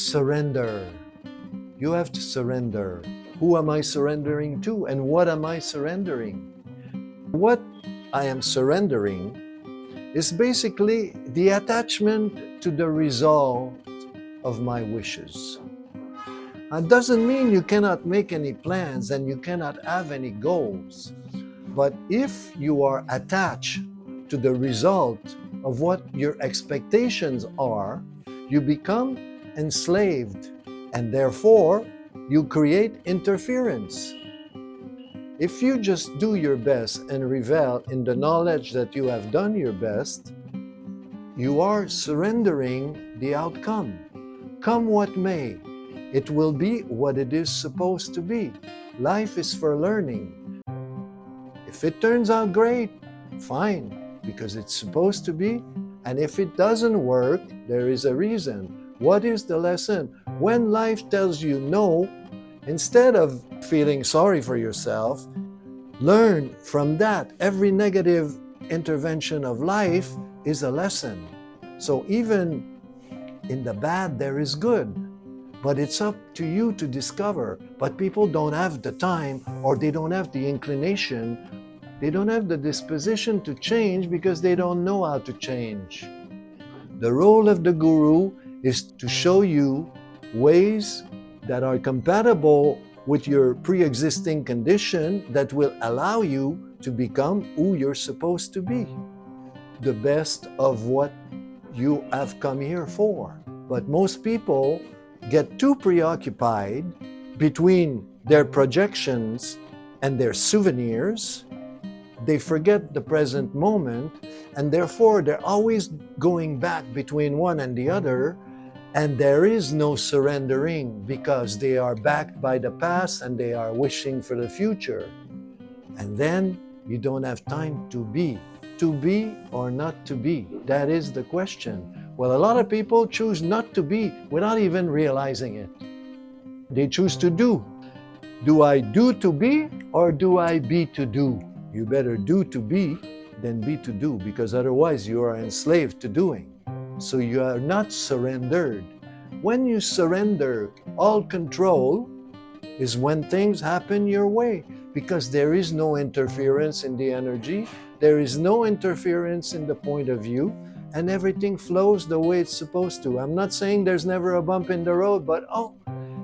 surrender. You have to surrender. Who am I surrendering to, and what am I surrendering? What I am surrendering is basically the attachment to the result of my wishes. That doesn't mean you cannot make any plans and you cannot have any goals. But if you are attached to the result of what your expectations are, you become enslaved, and therefore you create interference. If you just do your best and revel in the knowledge that you have done your best, you are surrendering the outcome. Come what may, it will be what it is supposed to be. Life is for learning. If it turns out great, fine, because it's supposed to be. And if it doesn't work, there is a reason. What is the lesson? When life tells you no, instead of feeling sorry for yourself, learn from that. Every negative intervention of life is a lesson. So even in the bad, there is good. But it's up to you to discover. But people don't have the time, or they don't have the inclination, they don't have the disposition to change because they don't know how to change. The role of the guru is to show you ways that are compatible with your pre-existing condition that will allow you to become who you're supposed to be. The best of what you have come here for. But most people get too preoccupied between their projections and their souvenirs. They forget the present moment, and therefore they're always going back between one and the other, and there is no surrendering because they are backed by the past and they are wishing for the future. And then you don't have time to be or not to be. That is the question. Well, a lot of people choose not to be without even realizing it. They choose to do. Do I do to be, or do I be to do? You better do to be than be to do, because otherwise you are enslaved to doing. So you are not surrendered. When you surrender all control is when things happen your way, because there is no interference in the energy, there is no interference in the point of view, and everything flows the way it's supposed to. I'm not saying there's never a bump in the road, but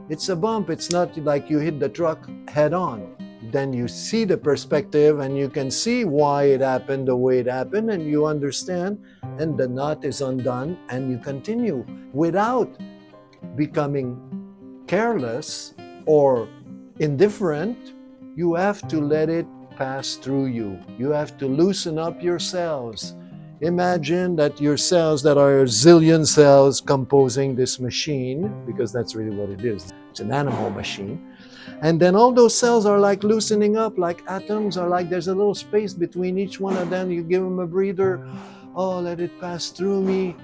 it's a bump. It's not like you hit the truck head on. Then you see the perspective and you can see why it happened the way it happened, and you understand, and the knot is undone, and you continue without becoming careless or indifferent. You have to let it pass through you. You have to loosen up your cells. Imagine that your cells, that are a zillion cells composing this machine, because that's really what it is. It's an animal machine. And then all those cells are like loosening up, like atoms, are like there's a little space between each one of them. You give them a breather. Oh, let it pass through me.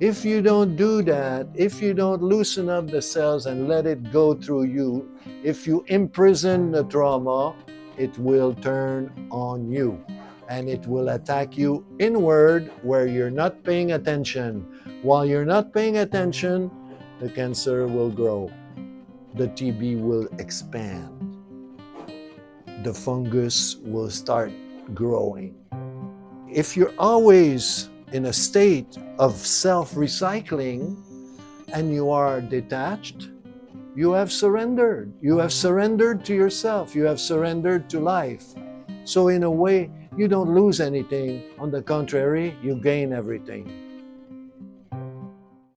If you don't do that, if you don't loosen up the cells and let it go through you, if you imprison the trauma, it will turn on you. And it will attack you inward where you're not paying attention. While you're not paying attention, the cancer will grow. The TB will expand. The fungus will start growing. If you're always in a state of self-recycling and you are detached, you have surrendered. You have surrendered to yourself. You have surrendered to life. So in a way, you don't lose anything. On the contrary, you gain everything.